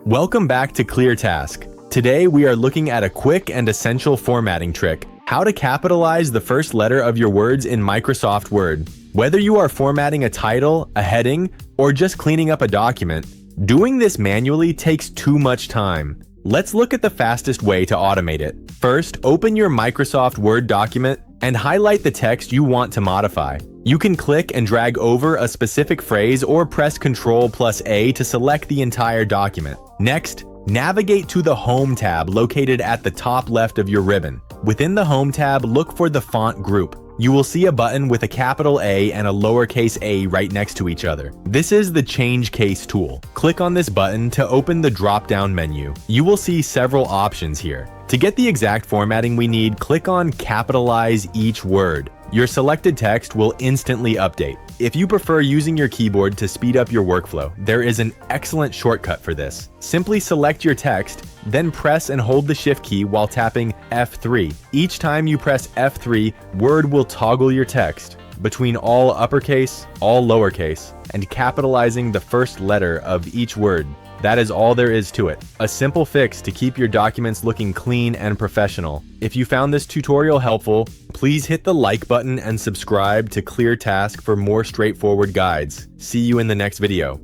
Welcome back to ClearTask. Today we are looking at a quick and essential formatting trick, how to capitalize the first letter of your words in Microsoft Word. Whether you are formatting a title, a heading, or just cleaning up a document, doing this manually takes too much time. Let's look at the fastest way to automate it. First, open your Microsoft Word document and highlight the text you want to modify. You can click and drag over a specific phrase or press Ctrl+A to select the entire document. Next, navigate to the Home tab located at the top left of your ribbon. Within the Home tab, look for the font group. You will see a button with a capital A and a lowercase a right next to each other. This is the Change Case tool. Click on this button to open the drop-down menu. You will see several options here. To get the exact formatting we need, click on Capitalize each word. Your selected text will instantly update. If you prefer using your keyboard to speed up your workflow, there is an excellent shortcut for this. Simply select your text, then press and hold the Shift key while tapping F3. Each time you press F3, Word will toggle your text between all uppercase, all lowercase, and capitalizing the first letter of each word. That is all there is to it. A simple fix to keep your documents looking clean and professional. If you found this tutorial helpful, please hit the like button and subscribe to ClearTask for more straightforward guides. See you in the next video.